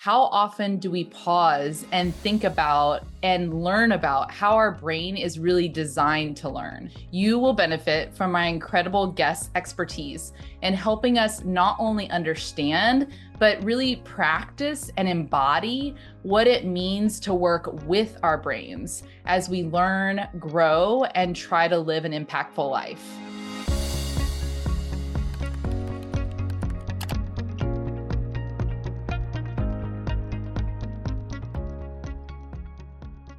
How often do we pause and think about and learn about how our brain is really designed to learn? You will benefit from my incredible guest expertise in helping us not only understand, but really practice and embody what it means to work with our brains as we learn, grow, and try to live an impactful life.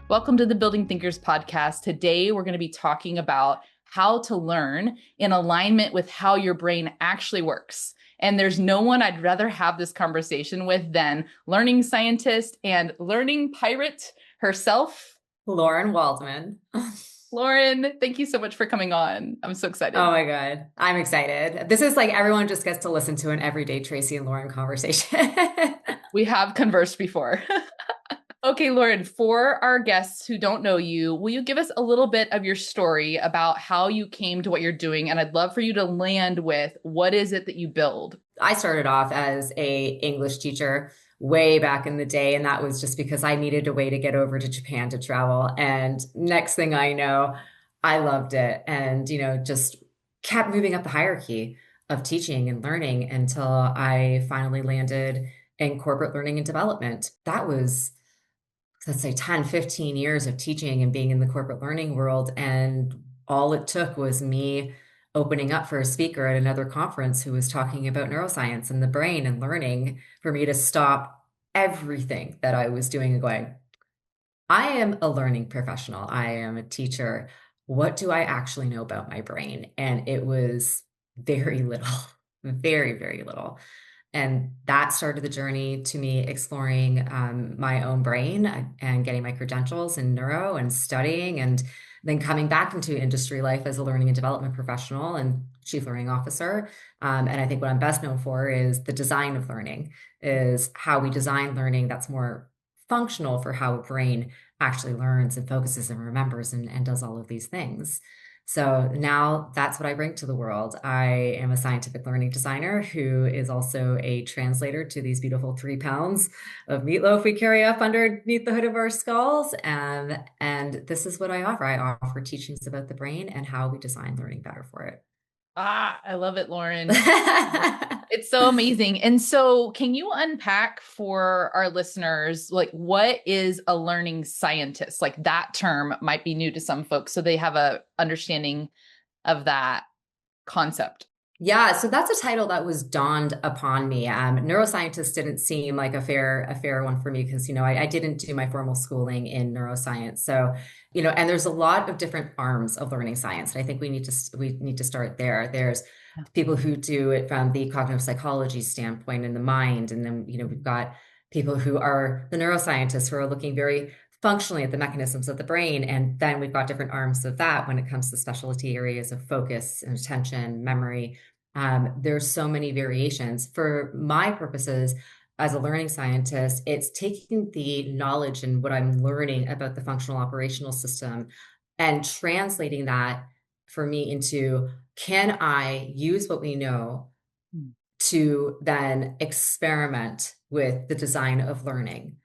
Welcome to the Building Thinkers podcast. Today, we're going to be talking about how to learn in alignment with how your brain actually works. And there's no one I'd rather have this conversation with than learning scientist and learning pirate herself, Lauren Waldman. Lauren. Thank you so much for coming on. I'm so excited. Oh my God. I'm excited. This is like everyone just gets to listen to an everyday Tracy and Lauren conversation. We have conversed before. Okay, Lauren, for our guests who don't know you, will you give us a little bit of your story about how you came to what you're doing? And I'd love for you to land with what is it that you build? I started off as a English teacher way back in the day, and that was just because I needed a way to get over to Japan to travel. And next thing I know, I loved it and, just kept moving up the hierarchy of teaching and learning until I finally landed in corporate learning and development. That was, let's say, 10, 15 years of teaching and being in the corporate learning world. And all it took was me opening up for a speaker at another conference who was talking about neuroscience and the brain and learning for me to stop everything that I was doing and going, I am a learning professional. I am a teacher. What do I actually know about my brain? And it was very little, very, very little. And that started the journey to me exploring my own brain and getting my credentials in neuro and studying, and then coming back into industry life as a learning and development professional and chief learning officer. And I think what I'm best known for is the design of learning, is how we design learning that's more functional for how a brain actually learns and focuses and remembers and does all of these things. So now that's what I bring to the world. I am a scientific learning designer who is also a translator to these beautiful 3 pounds of meatloaf we carry up underneath the hood of our skulls. And this is what I offer. I offer teachings about the brain and how we design learning better for it. I love it, Lauren. It's so amazing. And so can you unpack for our listeners, like, what is a learning scientist? Like, that term might be new to some folks, so they have a understanding of that concept. Yeah, so that's a title that was dawned upon me. Neuroscientist didn't seem like a fair one for me because, I didn't do my formal schooling in neuroscience. So, and there's a lot of different arms of learning science. And I think we need to start there. There's people who do it from the cognitive psychology standpoint in the mind. And then, we've got people who are the neuroscientists who are looking very functionally at the mechanisms of the brain. And then we've got different arms of that when it comes to specialty areas of focus and attention, memory. There's so many variations. For my purposes as a learning scientist, it's taking the knowledge and what I'm learning about the functional operational system and translating that for me into, can I use what we know to then experiment with the design of learning?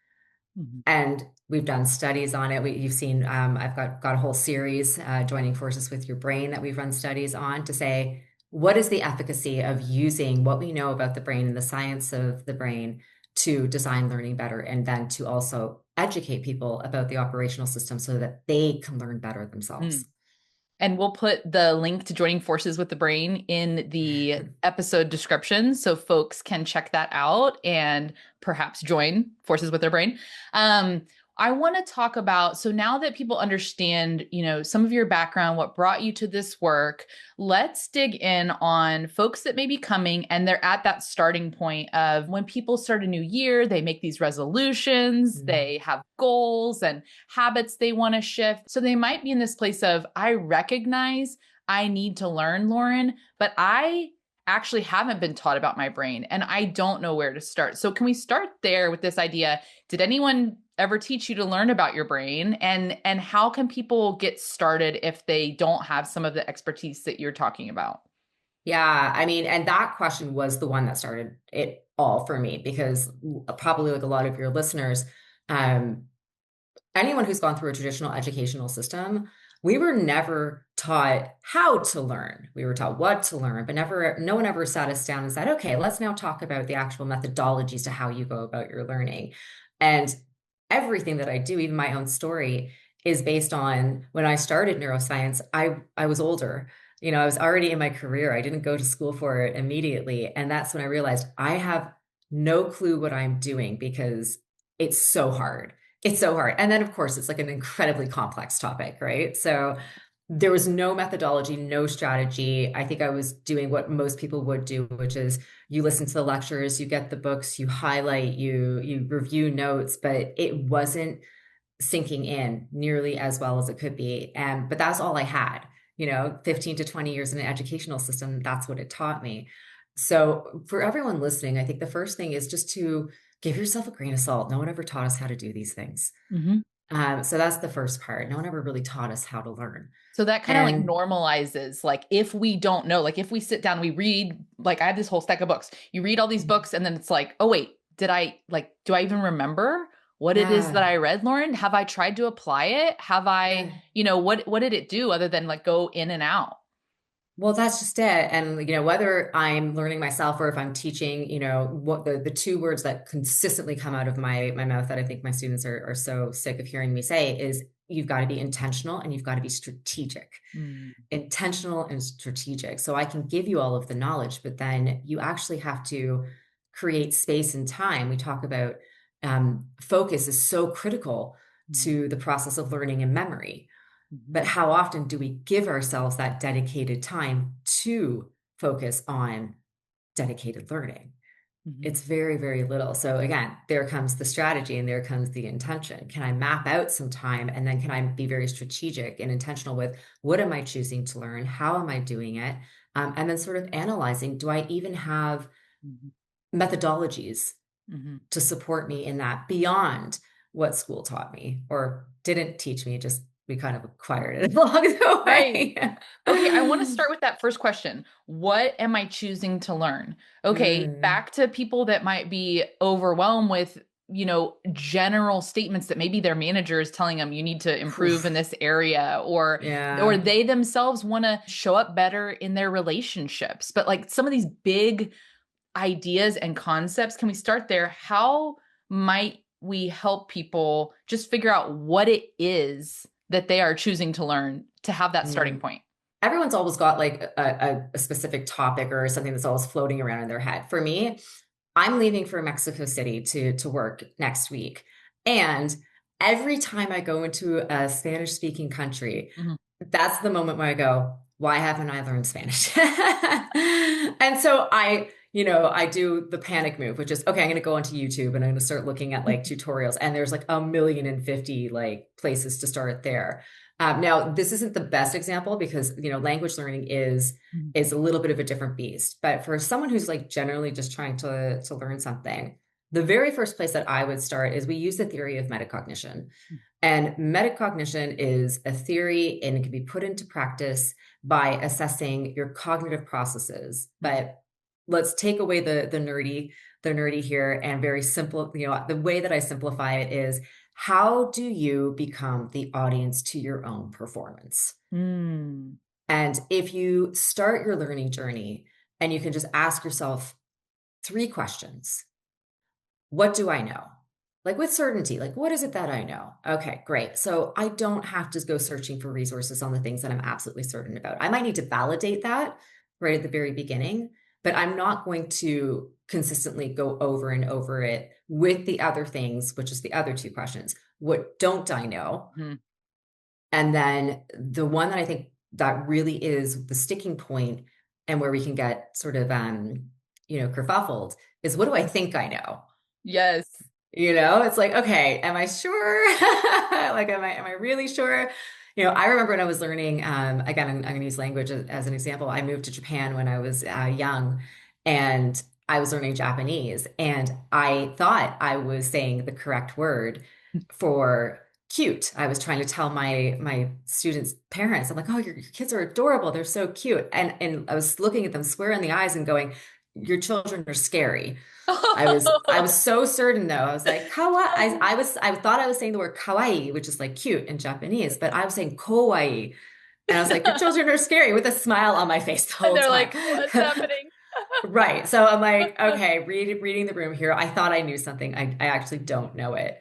Mm-hmm. And we've done studies on it. You've seen, I've got a whole series, Joining Forces with Your Brain, that we've run studies on to say, what is the efficacy of using what we know about the brain and the science of the brain to design learning better, and then to also educate people about the operational system so that they can learn better themselves. And we'll put the link to Joining Forces with the Brain in the episode description so folks can check that out and perhaps join forces with their brain. I want to talk about, so now that people understand, some of your background, what brought you to this work, let's dig in on folks that may be coming and they're at that starting point of when people start a new year, they make these resolutions, they have goals and habits they want to shift. So they might be in this place of, I recognize I need to learn, Lauren, but I actually haven't been taught about my brain and I don't know where to start. So can we start there with this idea? Did anyone ever teach you to learn about your brain, and how can people get started if they don't have some of the expertise that you're talking about? Yeah, I mean, and that question was the one that started it all for me because probably like a lot of your listeners, um, anyone who's gone through a traditional educational system, we were never taught how to learn. We were taught what to learn, but never, no one ever sat us down and said, okay, let's now talk about the actual methodologies to how you go about your learning. And everything that I do, even my own story, is based on when I started neuroscience, I was older. You know, I was already in my career. I didn't go to school for it immediately. And that's when I realized I have no clue what I'm doing because it's so hard. It's so hard. And then, of course, it's like an incredibly complex topic, right? So there was no methodology, no strategy. I think I was doing what most people would do, which is you listen to the lectures, you get the books, you highlight, you review notes, but it wasn't sinking in nearly as well as it could be. And but that's all I had, you know, 15 to 20 years in an educational system, that's what it taught me. So for everyone listening, I think the first thing is just to give yourself a grain of salt. No one ever taught us how to do these things. Mm-hmm. So that's the first part. No one ever really taught us how to learn. So that kind of like And normalizes, like if we don't know, like if we sit down, we read, like I have this whole stack of books. You read all these books and then it's like, oh wait, do I even remember what it is that yeah, I read, Lauren? Have I tried to apply it? Have I, yeah. what did it do other than like go in and out? Well, that's just it. And, you know, whether I'm learning myself or if I'm teaching, you know, what the two words that consistently come out of my mouth that I think my students are so sick of hearing me say is you've got to be intentional and you've got to be strategic. Mm, Intentional and strategic. So I can give you all of the knowledge, but then you actually have to create space and time. We talk about focus is so critical mm, to the process of learning and memory. But mhm, how often do we give ourselves that dedicated time to focus on dedicated learning? mhm, It's very, very little. So again, there comes the strategy and there comes the intention. Can I map out some time and then can I be very strategic and intentional with what am I choosing to learn? How am I doing it? And then sort of analyzing, do I even have mhm, methodologies mhm. to support me in that beyond what school taught me or didn't teach me, just we kind of acquired it along the Right. way. Okay, I want to start with that first question. What am I choosing to learn? Okay, Mm, back to people that might be overwhelmed with, general statements that maybe their manager is telling them you need to improve in oof, this area, or yeah. they themselves want to show up better in their relationships. But like some of these big ideas and concepts, can we start there? How might we help people just figure out what it is that they are choosing to learn to have that starting Mm. point? Everyone's always got like a specific topic or something that's always floating around in their head. For me, I'm leaving for Mexico City to work next week. And every time I go into a Spanish speaking country, Mhm. that's the moment where I go, why haven't I learned Spanish? And so I do the panic move, which is, okay, I'm going to go onto YouTube and I'm going to start looking at like tutorials. And there's like 1,050,000 like places to start there. Now, this isn't the best example because, language learning Mhm. is a little bit of a different beast. But for someone who's like generally just trying to learn something, the very first place that I would start is we use the theory of metacognition. And metacognition is a theory and it can be put into practice by assessing your cognitive processes. Mhm. But let's take away the nerdy here and very simple, the way that I simplify it is how do you become the audience to your own performance? Mm. And if you start your learning journey and you can just ask yourself three questions. What do I know? Like with certainty, like what is it that I know? Okay, great. So I don't have to go searching for resources on the things that I'm absolutely certain about. I might need to validate that right at the very beginning, but I'm not going to consistently go over and over it with the other things, which is the other two questions. What don't I know? Mhm. And then the one that I think that really is the sticking point and where we can get sort of kerfuffled is what do I think I know? Yes. It's like, okay, am I sure? Like, am I really sure? I remember when I was learning, again, I'm going to use language as an example. I moved to Japan when I was young and I was learning Japanese and I thought I was saying the correct word for cute. I was trying to tell my students' parents, I'm like, oh, your kids are adorable. They're so cute. And I was looking at them square in the eyes and going, your children are scary. I was so certain though. I was like, kawaii. I thought I was saying the word kawaii, which is like cute in Japanese, but I was saying kawaii. And I was like, your children are scary with a smile on my face the And whole they're time. like, what's happening? Right. So I'm like, okay, reading the room here. I thought I knew something. I actually don't know it.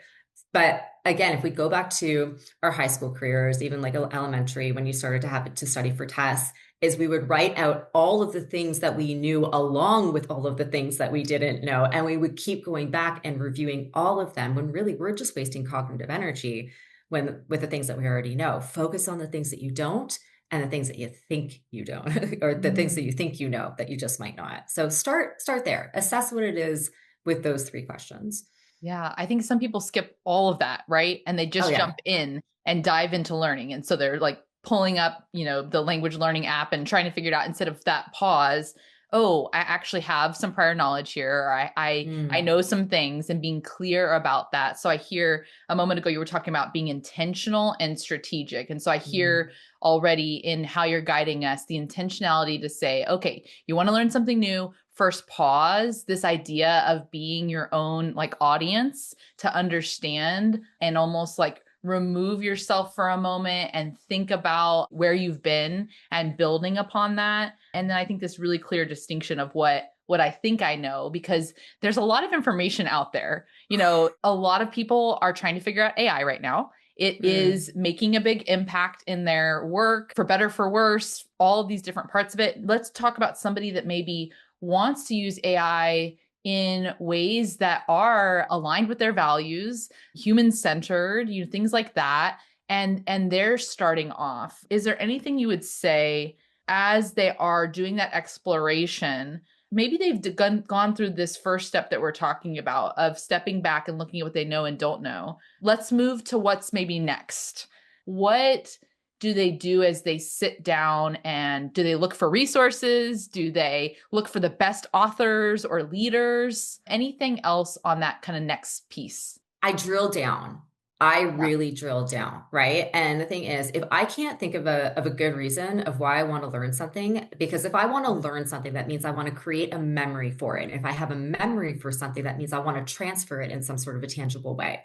But again, if we go back to our high school careers, even like elementary, when you started to have to study for tests, is we would write out all of the things that we knew along with all of the things that we didn't know. And we would keep going back and reviewing all of them when really we're just wasting cognitive energy when with the things that we already know. Focus on the things that you don't and the things that you think you don't, or the things that you think you know that you just might not. So start there. Assess what it is with those three questions. Yeah, I think some people skip all of that, right? And they Oh just yeah. jump in and dive into learning. And so they're like pulling up, the language learning app and trying to figure it out instead of that pause. Oh, I actually have some prior knowledge here. Or I Mm, know some things, and being clear about that. So I hear a moment ago you were talking about being intentional and strategic. And so I hear mm, already in how you're guiding us the intentionality to say, okay, you want to learn something new, first pause, this idea of being your own like audience to understand and almost like remove yourself for a moment and think about where you've been and building upon that. And then I think this really clear distinction of what I think I know, because there's a lot of information out there. A lot of people are trying to figure out AI right now. It mm. is making a big impact in their work, for better, for worse, all of these different parts of it. Let's talk about somebody that maybe wants to use AI in ways that are aligned with their values, human centered, things like that. And they're starting off. Is there anything you would say as they are doing that exploration? Maybe they've gone through this first step that we're talking about of stepping back and looking at what they know and don't know. Let's move to what's maybe next. What do they do as they sit down, and do they look for resources? Do they look for the best authors or leaders? Anything else on that kind of next piece? I drill down. I Yeah. really drill down, right? And the thing is, if I can't think of a good reason of why I want to learn something, because if I want to learn something, that means I want to create a memory for it. And if I have a memory for something, that means I want to transfer it in some sort of a tangible way.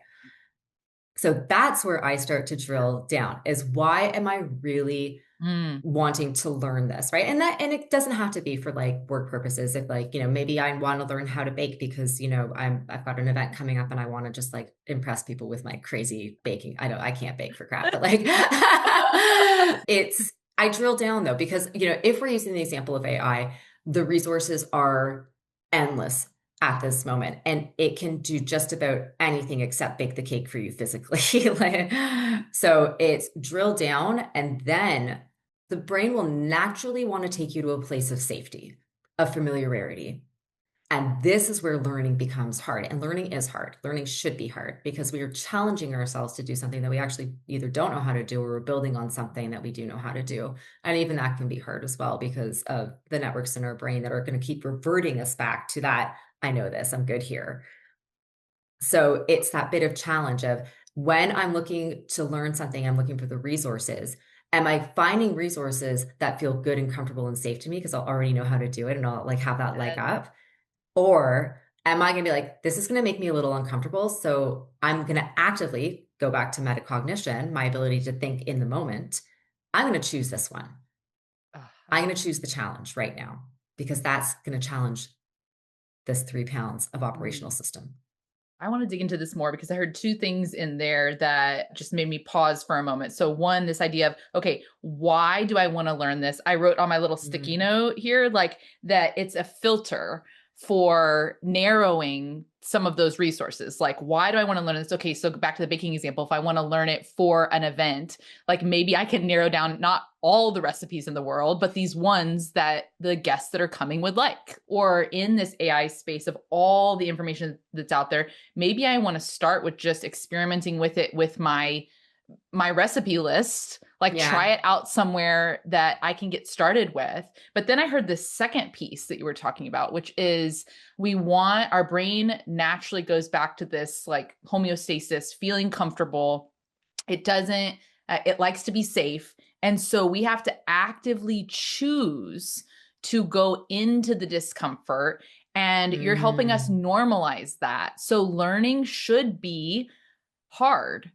So that's where I start to drill down is why am I really Mm, wanting to learn this, right? And it doesn't have to be for like work purposes. If like, maybe I want to learn how to bake because, I've got an event coming up and I want to just like impress people with my crazy baking. I can't bake for crap, but like I drill down though, because, if we're using the example of AI, the resources are endless at this moment and it can do just about anything except bake the cake for you physically. So it's drill down and then the brain will naturally want to take you to a place of safety, of familiarity. And this is where learning becomes hard. And learning is hard. Learning should be hard because we are challenging ourselves to do something that we actually either don't know how to do or we're building on something that we do know how to do. And even that can be hard as well because of the networks in our brain that are going to keep reverting us back to that. I know this, I'm good here. So it's that bit of challenge of when I'm looking to learn something, I'm looking for the resources. Am I finding resources that feel good and comfortable and safe to me because I'll already know how to do it and I'll like have that leg yes. up? Or am I going to be like, this is going to make me a little uncomfortable. So I'm going to actively go back to metacognition, my ability to think in the moment. I'm going to choose this one. Ugh, I I'm love going to choose the challenge right now because that's going to challenge this 3 pounds of it. operational system. I want to dig into this more because I heard two things in there that just made me pause for a moment. So, one, this idea of, okay, why do I want to learn this? I wrote on my little sticky Mm, note here, like that it's a filter for narrowing some of those resources. Like, why do I want to learn this? Okay, so back to the baking example. If I want to learn it for an event, like maybe I can narrow down not all the recipes in the world, but these ones that the guests that are coming would like. Or in this AI space of all the information that's out there, maybe I want to start with just experimenting with it with my recipe list, like try yeah. it out somewhere that I can get started with. But then I heard this second piece that you were talking about, which is our brain naturally goes back to this like homeostasis, feeling comfortable. It doesn't, it likes to be safe. And so we have to actively choose to go into the discomfort, and you're helping us Mm, normalize that. So learning should be hard.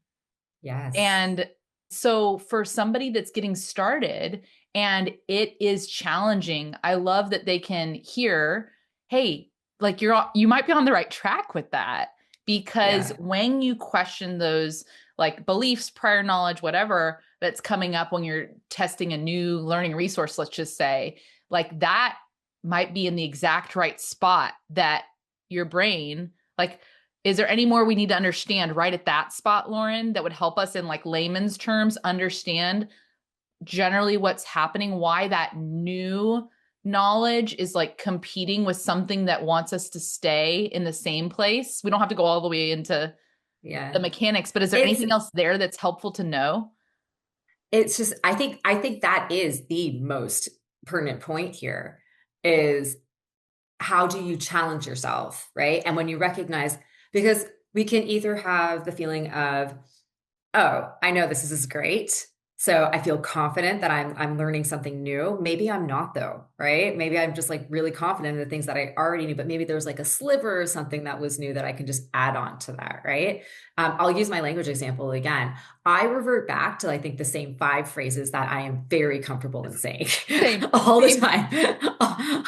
yes. And so for somebody that's getting started and it is challenging, I love that they can hear, hey, like you might be on the right track with that, because Yeah. when you question those like beliefs, prior knowledge, whatever that's coming up when you're testing a new learning resource, let's just say, like that might be in the exact right spot that your brain, like, is there any more we need to understand right at that spot, Lauren, that would help us in like layman's terms understand generally what's happening, why that new knowledge is like competing with something that wants us to stay in the same place? We don't have to go all the way into the Yeah. mechanics, but is there It's anything else there that's helpful to know? it's just I think that is the most pertinent point here is how do you challenge yourself, right? And when you recognize, because we can either have the feeling of, oh, I know this is great. So I feel confident that I'm learning something new. Maybe I'm not though, right? Maybe I'm just like really confident in the things that I already knew, but maybe there's like a sliver of something that was new that I can just add on to that, right? I'll use my language example again. I revert back to I think the same five phrases that I am very comfortable in saying Same, all the same. time.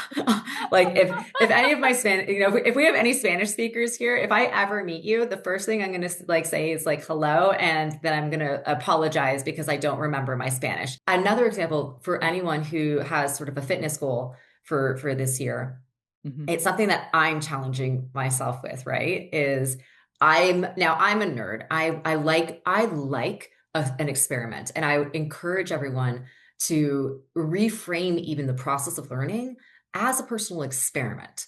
Like if any of my Spanish, if we have any Spanish speakers here, if I ever meet you, the first thing I'm going to like say is like hello, and then I'm going to apologize because I don't remember my Spanish. Another example for anyone who has sort of a fitness goal for this year, Mhm. it's something that I'm challenging myself with, right? Is I'm a nerd. I like an experiment, and I encourage everyone to reframe even the process of learning as a personal experiment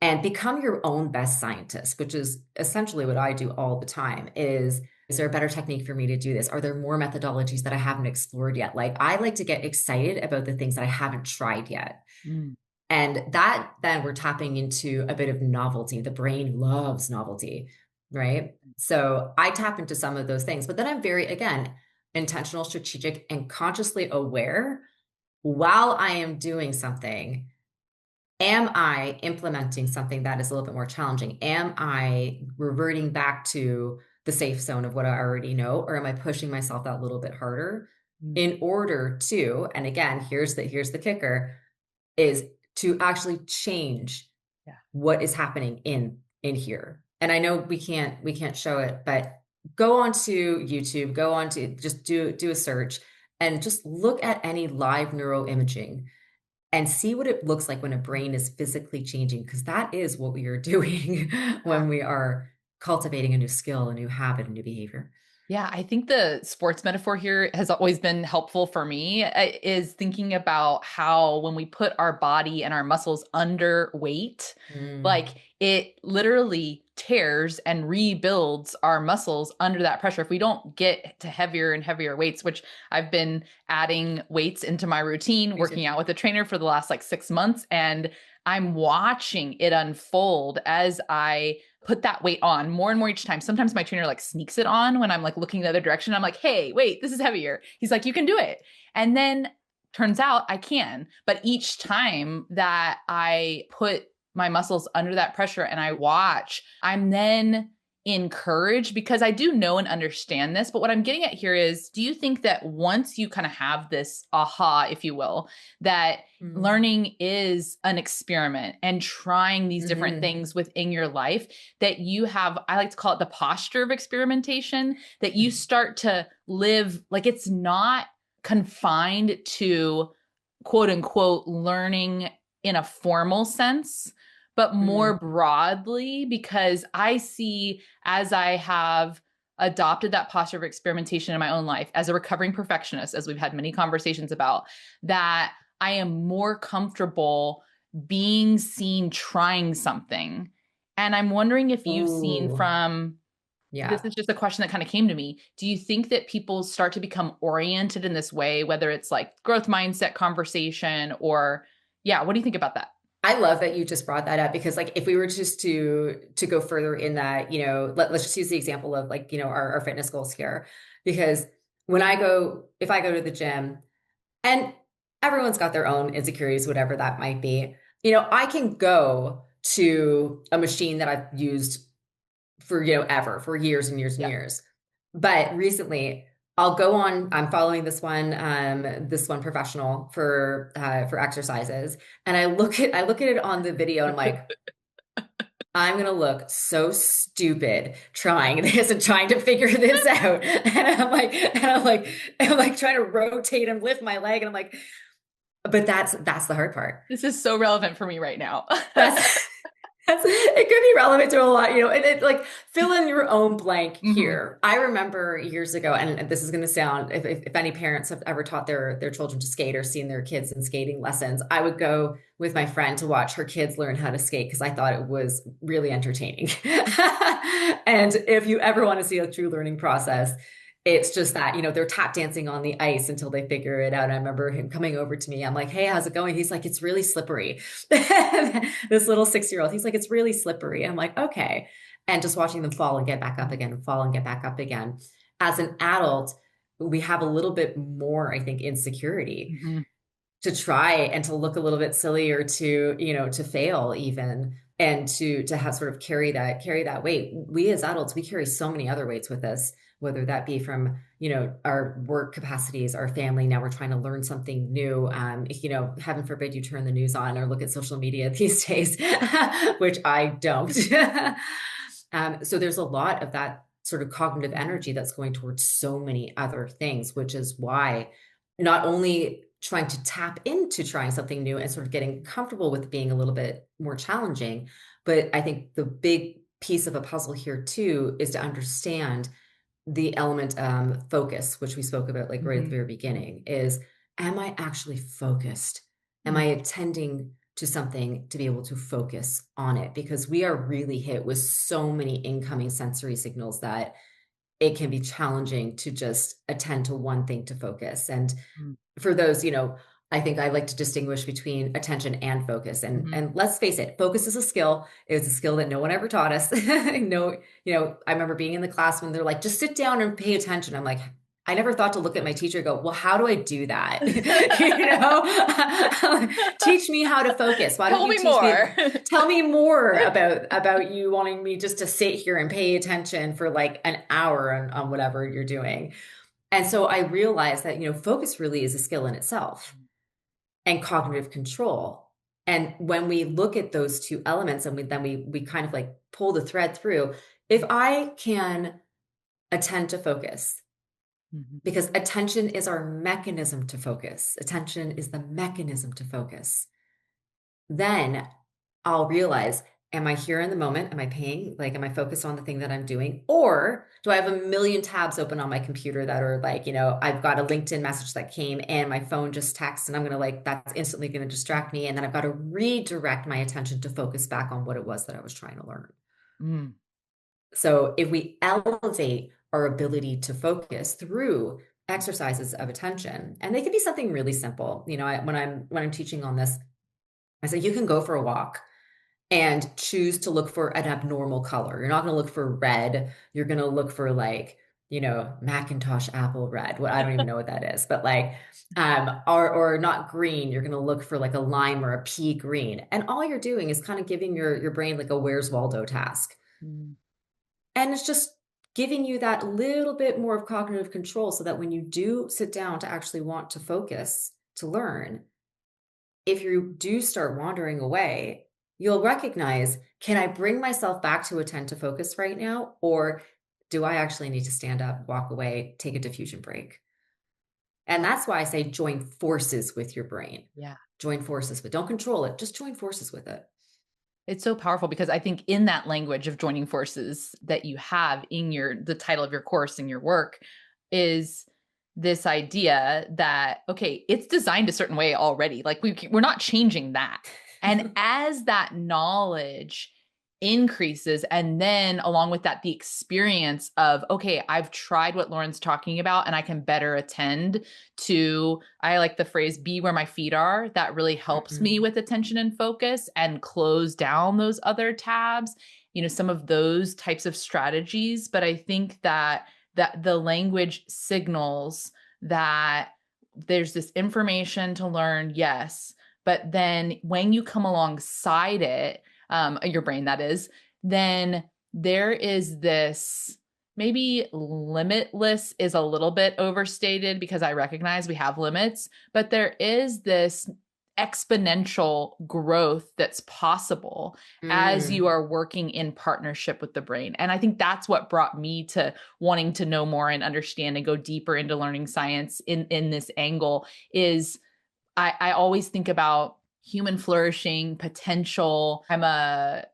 and become your own best scientist, which is essentially what I do all the time. Is there a better technique for me to do this? Are there more methodologies that I haven't explored yet? Like I like to get excited about the things that I haven't tried yet. Mm. And that then we're tapping into a bit of novelty. The brain loves novelty, right? So I tap into some of those things, but then I'm very, again, intentional, strategic, and consciously aware while I am doing something. Am I implementing something that is a little bit more challenging? Am I reverting back to the safe zone of what I already know, or am I pushing myself that little bit harder Mm. in order to, and again, here's the kicker, is to actually change Yeah. what is happening in here. And I know we can't show it, but go onto YouTube, go on to just do a search and just look at any live neuroimaging and see what it looks like when a brain is physically changing, because that is what we are doing when we are cultivating a new skill, a new habit, a new behavior. Yeah, I think the sports metaphor here has always been helpful for me, is thinking about how when we put our body and our muscles under weight, like Mm, it literally tears and rebuilds our muscles under that pressure. If we don't get to heavier and heavier weights, which I've been adding weights into my routine, me too. working out with a trainer for the last like 6 months, and I'm watching it unfold as I put that weight on more and more each time. Sometimes my trainer like sneaks it on when I'm like looking the other direction. I'm like, hey, wait, this is heavier. He's like, you can do it. And then turns out I can. But each time that I put my muscles under that pressure and I watch, I'm then encouraged, because I do know and understand this. But what I'm getting at here is, do you think that once you kind of have this aha, if you will, that Mm, learning is an experiment and trying these different mhm, things within your life, that you have, I like to call it the posture of experimentation, that you start to live like it's not confined to quote unquote learning in a formal sense, but more mm, broadly? Because I see, as I have adopted that posture of experimentation in my own life as a recovering perfectionist, as we've had many conversations about, that I am more comfortable being seen trying something. And I'm wondering if you've seen ooh, from, this yeah. is just a question that kind of came to me. Do you think that people start to become oriented in this way, whether it's like growth mindset conversation or, yeah, what do you think about that? I love that you just brought that up because like if we were just to go further in that, let's just use the example of like, our fitness goals here. Because if I go to the gym, and everyone's got their own insecurities, whatever that might be. I can go to a machine that I've used for, ever, for years and years and Yeah. years. But recently I'll go on, I'm following this one professional for exercises. And I look at it on the video and I'm like, I'm gonna look so stupid trying this and trying to figure this out. And I'm like trying to rotate and lift my leg. And I'm like, but that's the hard part. This is so relevant for me right now. That's it could be relevant to a lot, and it like fill in your own blank Hmm. here. I remember years ago, and this is going to sound, if any parents have ever taught their children to skate or seen their kids in skating lessons, I would go with my friend to watch her kids learn how to skate because I thought it was really entertaining. And if you ever want to see a true learning process, it's just that, they're tap dancing on the ice until they figure it out. And I remember him coming over to me. I'm like, hey, how's it going? He's like, it's really slippery. This little 6-year-old, he's like, it's really slippery. I'm like, okay. And just watching them fall and get back up again and fall and get back up again. As an adult, we have a little bit more, I think, insecurity Hmm. to try and to look a little bit silly or to fail even, and to have sort of carry that weight. We as adults, we carry so many other weights with us, whether that be from our work capacities, our family. Now we're trying to learn something new. Heaven forbid you turn the news on or look at social media these days, which I don't. So there's a lot of that sort of cognitive energy that's going towards so many other things, which is why not only trying to tap into trying something new and sort of getting comfortable with being a little bit more challenging, but I think the big piece of a puzzle here too is to understand the element focus, which we spoke about like right at the Hmm. very beginning, is am I actually focused? Am I attending to something to be able to focus on it? Because we are really hit with so many incoming sensory signals that it can be challenging to just attend to one thing to focus. And for those, I think I like to distinguish between attention and focus. And Hmm. and let's face it, focus is a skill. It's a skill that no one ever taught us. No, I remember being in the class when they're like, just sit down and pay attention. I'm like, I never thought to look at my teacher and go, well, how do I do that? Teach me how to focus. Why don't Tell you me teach me? more. Tell me more about you wanting me just to sit here and pay attention for like an hour on whatever you're doing. And so I realized that, focus really is a skill in itself, and cognitive control. And when we look at those two elements and we kind of like pull the thread through, if I can attend to focus, Mhm. because attention is our mechanism to focus, attention is the mechanism to focus, then I'll realize, am I here in the moment? Am I focused on the thing that I'm doing? Or do I have a million tabs open on my computer that are like, I've got a LinkedIn message that came and my phone just texts and I'm going to that's instantly going to distract me. And then I've got to redirect my attention to focus back on what it was that I was trying to learn. Mm. So if we elevate our ability to focus through exercises of attention, and they can be something really simple, when I'm teaching on this, I say you can go for a walk and choose to look for an abnormal color. You're not going to look for red. You're going to look for like, Macintosh apple red. What I don't even know what that is, but like, or not green. You're going to look for like a lime or a pea green. And all you're doing is kind of giving your brain like a Where's Waldo task. Mm. And it's just giving you that little bit more of cognitive control so that when you do sit down to actually want to focus, to learn, if you do start wandering away, you'll recognize, can I bring myself back to attend to focus right now? Or do I actually need to stand up, walk away, take a diffusion break? And that's why I say join forces with your brain. Yeah. Join forces, but don't control it. Just join forces with it. It's so powerful because I think in that language of joining forces that you have in the title of your course and your work is this idea that, okay, it's designed a certain way already. Like we're not changing that. And as that knowledge increases, and then along with that, the experience of, okay, I've tried what Lauren's talking about and I can better attend to, I like the phrase, be where my feet are. That really helps me Mhm. with attention and focus and close down those other tabs, some of those types of strategies. But I think that the language signals that there's this information to learn, yes, but then when you come alongside it, your brain that is, then there is this, maybe limitless is a little bit overstated because I recognize we have limits, but there is this exponential growth that's possible as you Mm, are working in partnership with the brain. And I think that's what brought me to wanting to know more and understand and go deeper into learning science in this angle is I always think about human flourishing potential. I'm a,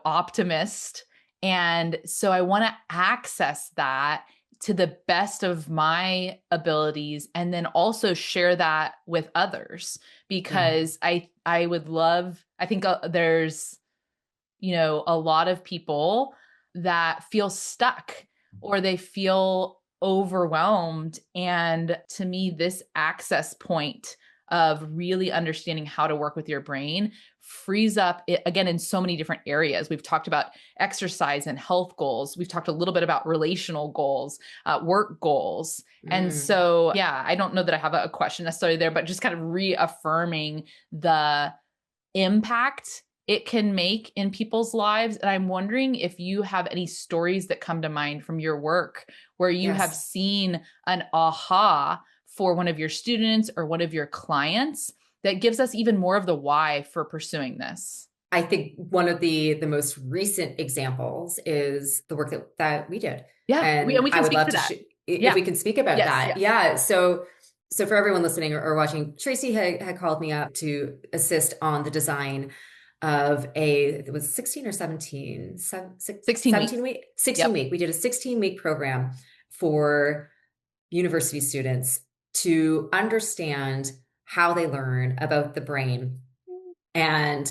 optimist. And so I want to access that to the best of my abilities and then also share that with others yeah. because I would love, I think there's, a lot of people that feel stuck or they feel overwhelmed. And to me, this access point of really understanding how to work with your brain frees up it, again, in so many different areas. We've talked about exercise and health goals. We've talked a little bit about relational goals, work goals. And Mm, so, yeah, I don't know that I have a question necessarily there, but just kind of reaffirming the impact it can make in people's lives. And I'm wondering if you have any stories that come to mind from your work where you have yes. seen an aha for one of your students or one of your clients that gives us even more of the why for pursuing this. I think one of the most recent examples is the work that we did. Yeah, and And we I can would speak love to to that. if Yeah. we can speak about Yes, that. yes. Yeah. So for everyone listening or watching, Tracy had called me up to assist on the design of it was 16 or 17, 16 17 weeks. week, 16 Yep. week. We did a 16-week program for university students to understand how they learn about the brain. And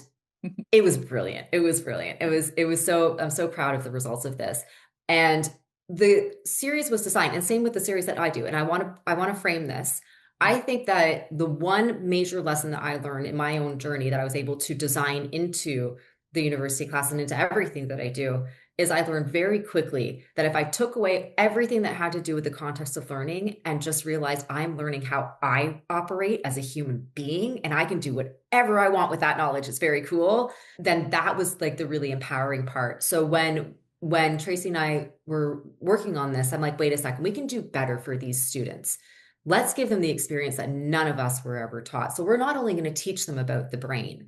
it was brilliant. It was brilliant. It was so, I'm so proud of the results of this. And the series was designed, and same with the series that I do. And I want to frame this. I think that the one major lesson that I learned in my own journey that I was able to design into the university class and into everything that I do is I learned very quickly that if I took away everything that had to do with the context of learning and just realized I'm learning how I operate as a human being and I can do whatever I want with that knowledge, it's very cool, then that was like the really empowering part. So when Tracy and I were working on this, I'm like, wait a second, we can do better for these students. Let's give them the experience that none of us were ever taught. So we're not only going to teach them about the brain,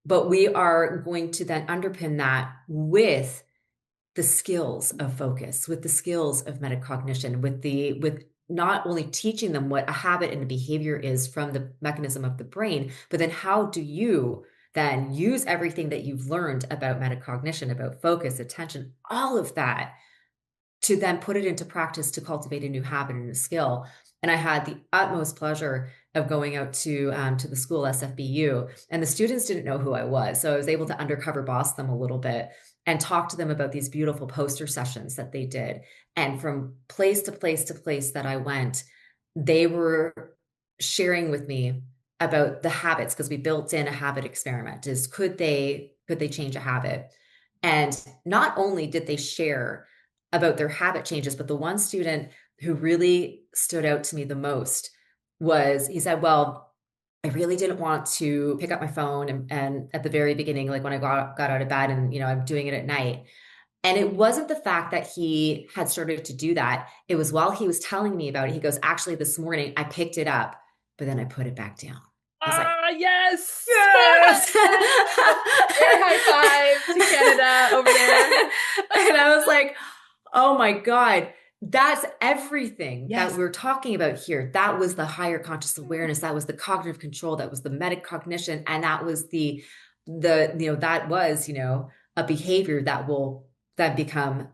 but we are going to then underpin that with the skills of focus, with the skills of metacognition, with not only teaching them what a habit and a behavior is from the mechanism of the brain, but then how do you then use everything that you've learned about metacognition, about focus, attention, all of that to then put it into practice to cultivate a new habit and a skill. And I had the utmost pleasure of going out to the school SFBU, and the students didn't know who I was, so I was able to undercover boss them a little bit and talk to them about these beautiful poster sessions that they did. And from place to place to place that I went, they were sharing with me about the habits because we built in a habit experiment. Is could they change a habit? And not only did they share about their habit changes. But the one student who really stood out to me the most was he said, well, I really didn't want to pick up my phone and at the very beginning, like when I got out of bed and, I'm doing it at night. And it wasn't the fact that he had started to do that. It was while he was telling me about it. He goes, actually, this morning I picked it up, but then I put it back down. I was like, Ah, yes. yes. Air high five to Canada over there. And I was like, oh my God, that's everything that Yes. we're talking about here. That was the higher conscious awareness. That was the cognitive control. That was the metacognition. And that was that was, a behavior that will then become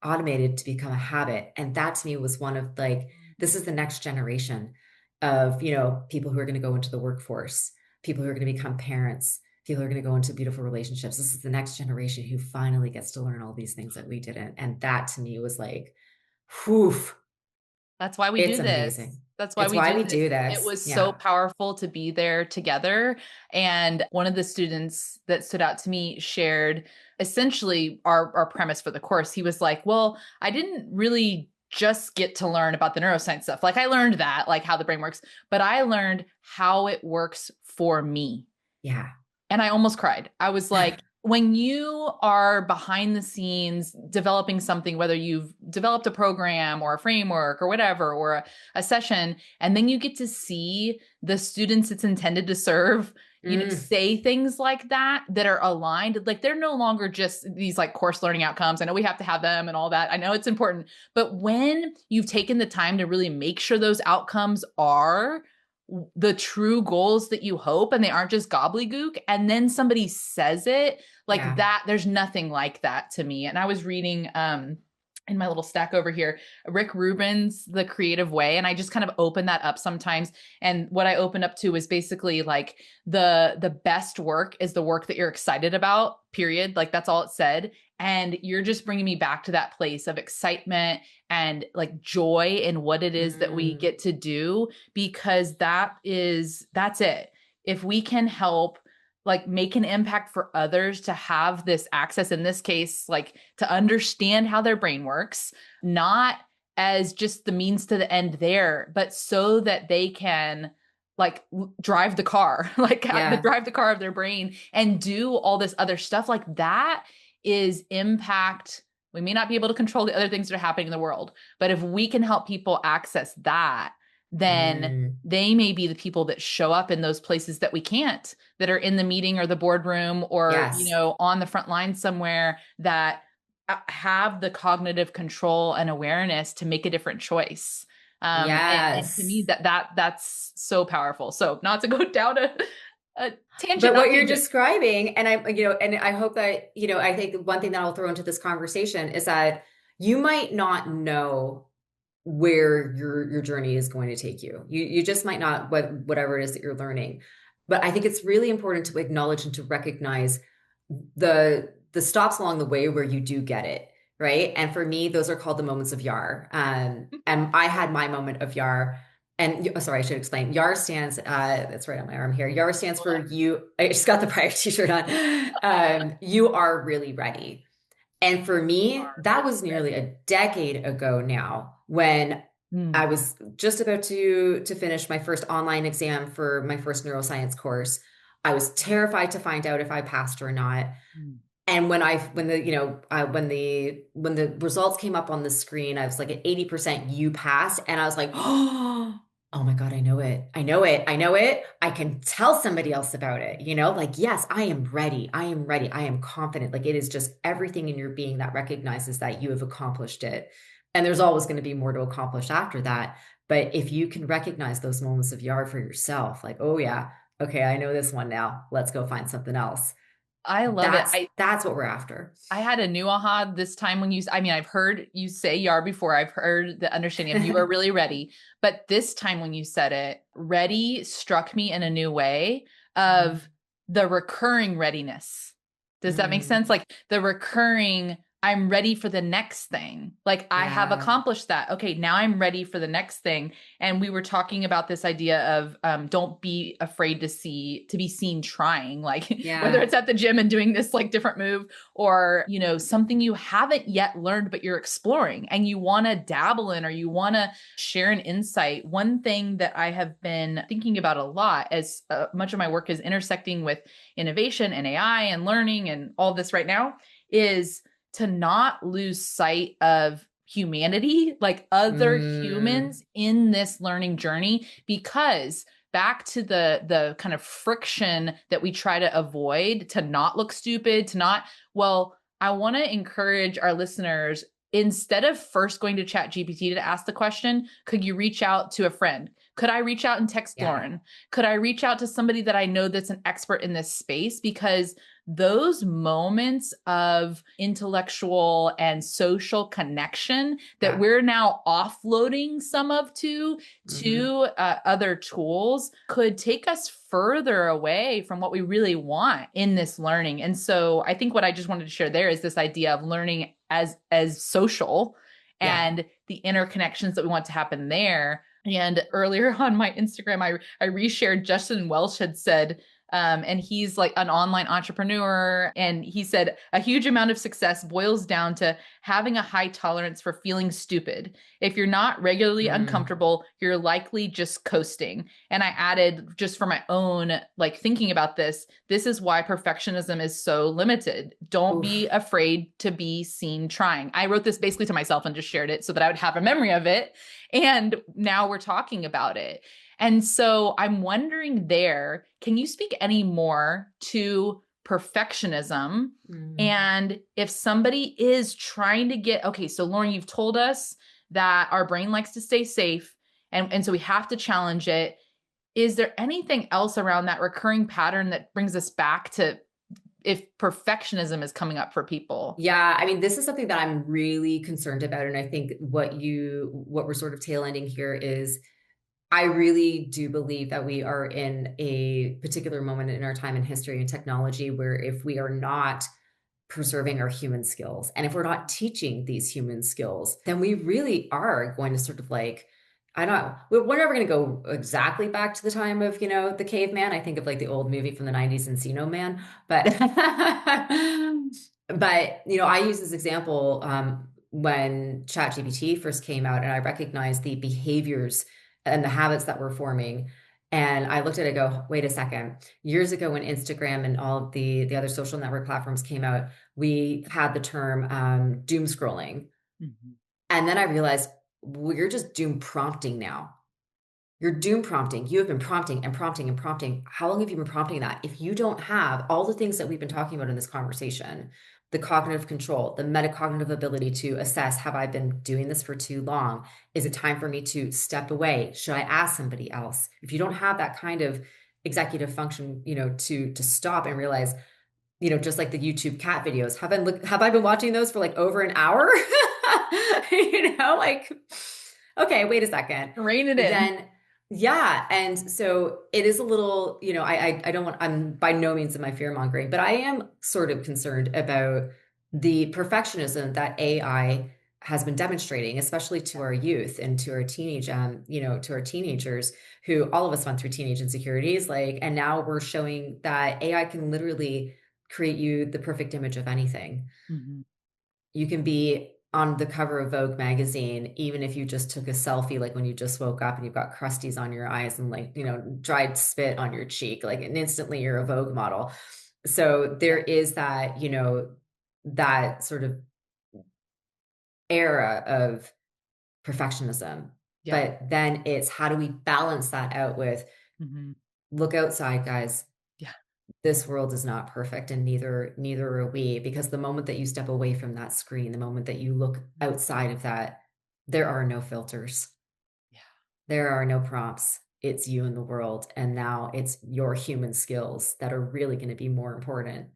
automated to become a habit. And that to me was one of like, this is the next generation of, people who are going to go into the workforce, people who are going to become parents, people are going to go into beautiful relationships. This is the next generation who finally gets to learn all these things that we didn't. And that to me was like, whew, That's why we it's do this. amazing. That's why It's we why do we this. do It this. was so Yeah. powerful to be there together. And one of the students that stood out to me shared essentially our premise for the course. He was like, well, I didn't really just get to learn about the neuroscience stuff. Like I learned that, like how the brain works, but I learned how it works for me. Yeah. And I almost cried. I was like, when you are behind the scenes developing something, whether you've developed a program or a framework or whatever, or a session, and then you get to see the students it's intended to serve, say things like that are aligned, like they're no longer just these like course learning outcomes. I know we have to have them and all that. I know it's important, but when you've taken the time to really make sure those outcomes are the true goals that you hope and they aren't just gobbledygook, and then somebody says it like that, there's nothing like that to me. And I was reading in my little stack over here, Rick Rubin's The Creative Way, and I just kind of open that up sometimes. And what I opened up to was basically like the best work is the work that you're excited about, period. Like that's all it said. And you're just bringing me back to that place of excitement and like joy in what it is that we get to do, because that's it. If we can help like make an impact for others to have this access, in this case, like to understand how their brain works, not as just the means to the end there, but so that they can like drive the car, like drive the car of their brain and do all this other stuff, like that is impact. We may not be able to control the other things that are happening in the world, but if we can help people access that, then they may be the people that show up in those places that we can't, that are in the meeting or the boardroom or, on the front line somewhere, that have the cognitive control and awareness to make a different choice. And to me, that's so powerful. So not to go down a tangent. But what you're describing, and and I hope that, I think one thing that I'll throw into this conversation is that you might not know where your journey is going to take you. You just might not, whatever it is that you're learning. But I think it's really important to acknowledge and to recognize the stops along the way where you do get it, right? And for me, those are called the moments of YARR. And I had my moment of YARR. And sorry, I should explain. YARR stands, that's right on my arm here. YARR stands for you. I just got the prior t-shirt on. You are really ready. And for me, that was nearly a decade ago now, when I was just about to finish my first online exam for my first neuroscience course. I was terrified to find out if I passed or not. And when the results came up on the screen, I was like at 80%, you passed. And I was like, oh my God, I know it. I know it. I know it. I can tell somebody else about it. Like, yes, I am ready. I am ready. I am confident. Like, it is just everything in your being that recognizes that you have accomplished it. And there's always going to be more to accomplish after that. But if you can recognize those moments of YARR for yourself, like, oh yeah, okay, I know this one now. Let's go find something else. I love it. That's what we're after. I had a new aha this time when I've heard you say YARR before. I've heard the understanding of you are really ready. But this time when you said it, ready struck me in a new way of the recurring readiness. Does that make sense? Like the recurring, I'm ready for the next thing. Like I have accomplished that. Okay, now I'm ready for the next thing. And we were talking about this idea of don't be afraid to be seen trying, like whether it's at the gym and doing this like different move, or, something you haven't yet learned, but you're exploring and you want to dabble in, or you want to share an insight. One thing that I have been thinking about a lot, as much of my work is intersecting with innovation and AI and learning and all this right now, is to not lose sight of humanity, like other humans in this learning journey, because back to the kind of friction that we try to avoid, to not look stupid, I want to encourage our listeners, instead of first going to ChatGPT to ask the question, could you reach out to a friend? Could I reach out and text Lauren? Could I reach out to somebody that I know that's an expert in this space? Because those moments of intellectual and social connection that we're now offloading some of to other tools could take us further away from what we really want in this learning. And so I think what I just wanted to share there is this idea of learning as social and the interconnections that we want to happen there. And earlier on my Instagram, I reshared Justin Welsh had said, And he's like an online entrepreneur. And he said a huge amount of success boils down to having a high tolerance for feeling stupid. If you're not regularly Mm. uncomfortable, you're likely just coasting. And I added, just for my own like thinking about this is why perfectionism is so limited. Don't be Oof. afraid to be seen trying. I wrote this basically to myself and just shared it so that I would have a memory of it. And now we're talking about it. And so I'm wondering there, can you speak any more to perfectionism? Mm. And if somebody is trying to get, okay, so Lauren, you've told us that our brain likes to stay safe. And so we have to challenge it. Is there anything else around that recurring pattern that brings us back to if perfectionism is coming up for people? Yeah, I mean, this is something that I'm really concerned about. And I think what we're sort of tail ending here is I really do believe that we are in a particular moment in our time in history and technology where if we are not preserving our human skills and if we're not teaching these human skills, then we really are going to sort of like, I don't know, we're never going to go exactly back to the time of, the caveman. I think of like the old movie from the 90s, Encino Man, but but I use this example when ChatGPT first came out, and I recognized the behaviors and the habits that we're forming. And I looked at it and go, wait a second. Years ago, when Instagram and all of the other social network platforms came out, we had the term doom scrolling. Mhm. And then I realized we're just doom prompting now. You're doom prompting. You have been prompting and prompting and prompting. How long have you been prompting that? If you don't have all the things that we've been talking about in this conversation, the cognitive control, the metacognitive ability to assess, have I been doing this for too long? Is it time for me to step away? Should I ask somebody else? If you don't have that kind of executive function, to stop and realize, just like the YouTube cat videos, have I been watching those for like over an hour? Like, okay, wait a second. Rein it in. Then yeah, and so it is a little, I don't want, I'm by no means in my fear mongering, but I am sort of concerned about the perfectionism that AI has been demonstrating, especially to our youth and to our to our teenagers, who all of us went through teenage insecurities, like, and now we're showing that AI can literally create you the perfect image of anything. Mhm. You can be on the cover of Vogue magazine, even if you just took a selfie, like when you just woke up and you've got crusties on your eyes and like, dried spit on your cheek, like, and instantly you're a Vogue model. So there is that, that sort of era of perfectionism. Yeah. But then it's how do we balance that out with Mhm. look outside, guys. Yeah. This world is not perfect, and neither are we, because the moment that you step away from that screen, the moment that you look outside of that, there are no filters, Yeah. there are no prompts. It's you in the world, and now it's your human skills that are really going to be more important.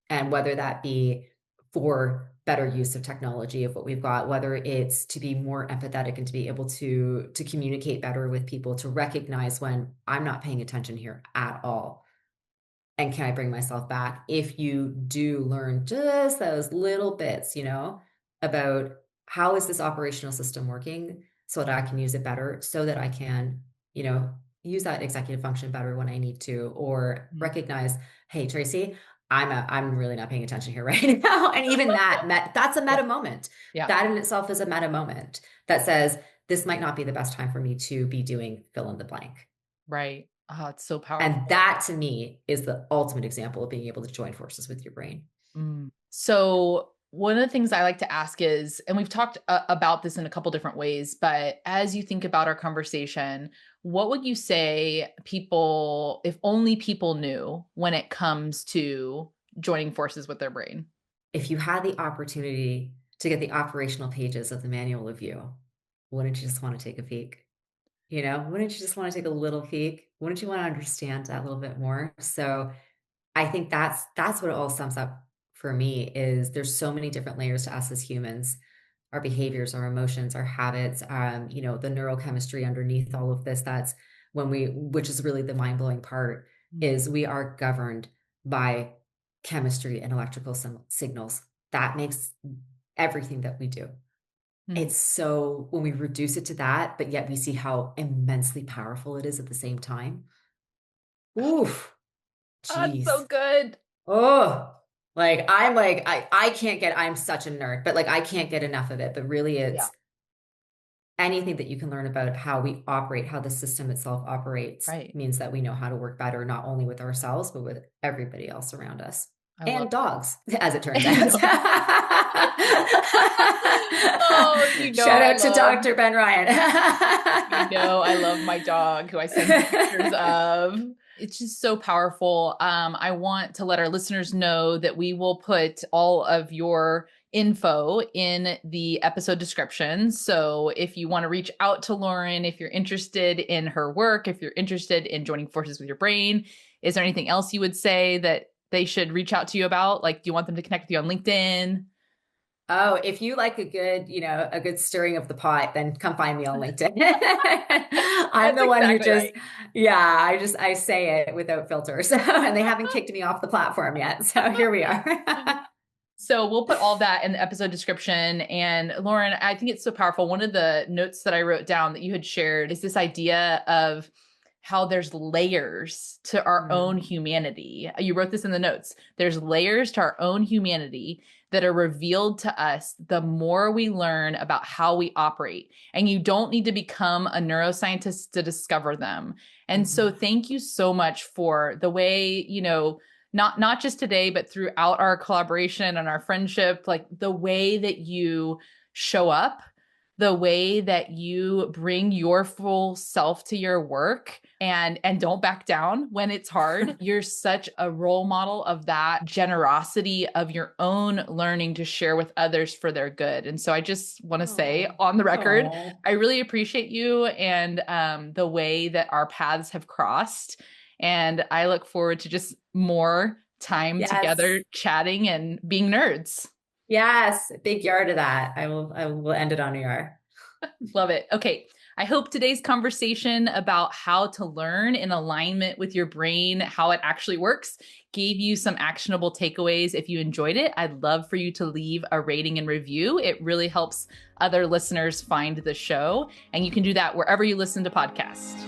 And whether that be for better use of technology of what we've got, whether it's to be more empathetic and to be able to communicate better with people, to recognize when I'm not paying attention here at all, and can I bring myself back? If you do learn just those little bits, about how is this operational system working so that I can use it better, so that I can, you know, use that executive function better when I need to, or Mhm. recognize, hey, Tracy, I'm really not paying attention here right now. And even that's a Yeah. meta moment. Yeah. That in itself is a meta moment that says this might not be the best time for me to be doing fill in the blank. Right. Oh, it's so And powerful. that to me is the ultimate example of being able to join forces with your brain. So one of the things I like to ask is, and we've talked about this in a couple different ways, but as you think about our conversation, what would you say people, if only people knew when it comes to joining forces with their brain? If you had the opportunity to get the operational pages of the manual of you, wouldn't you just want to take a peek? Wouldn't you just want to take a little peek? Wouldn't you want to understand that a little bit more? So I think that's what it all sums up for me is there's so many different layers to us as humans, our behaviors, our emotions, our habits, the neurochemistry underneath all of this. That's which is really the mind-blowing part, Mm. is we are governed by chemistry and electrical signals. That makes everything that we do. Mm. It's so when we reduce it to that, but yet we see how immensely powerful it is at the same time. Oof. Oh, it's Jeez. so good. Oh, I can't get, I'm such a nerd, but like I can't get enough of it. But really, Yeah, it's anything that you can learn about how we operate, how the system itself operates, right. means that we know how to work better, not only with ourselves, but with everybody else around us. I love And dogs, as it turns it. out. Oh, you know Shout I out to love Dr. Ben Ryan. You know, I love my dog who I send you pictures of. It's just so powerful. I want to let our listeners know that we will put all of your info in the episode description. So if you want to reach out to Lauren, if you're interested in her work, if you're interested in joining forces with your brain, is there anything else you would say that they should reach out to you about? Like, do you want them to connect with you on LinkedIn? Oh, if you like a good stirring of the pot, then come find me on LinkedIn. I'm That's the one who exactly just, right. yeah, I say it without filters. And they haven't kicked me off the platform yet. So here we are. So we'll put all that in the episode description. And Lauren, I think it's so powerful. One of the notes that I wrote down that you had shared is this idea of how there's layers to our own Mm, humanity. You wrote this in the notes. There's layers to our own humanity that are revealed to us the more we learn about how we operate. And you don't need to become a neuroscientist to discover them. And so mhm, thank you so much for the way, not just today, but throughout our collaboration and our friendship, like the way that you show up, the way that you bring your full self to your work and don't back down when it's hard. You're such a role model of that generosity of your own learning to share with others for their good. And so I just want to say Oh, on the record, oh, I really appreciate you and the way that our paths have crossed. And I look forward to just more time yes, together chatting and being nerds. yes. Big yard to that. I will end it on a yard. Love it. Okay. I hope today's conversation about how to learn in alignment with your brain, how it actually works, gave you some actionable takeaways. If you enjoyed it, I'd love for you to leave a rating and review. It really helps other listeners find the show. And you can do that wherever you listen to podcasts.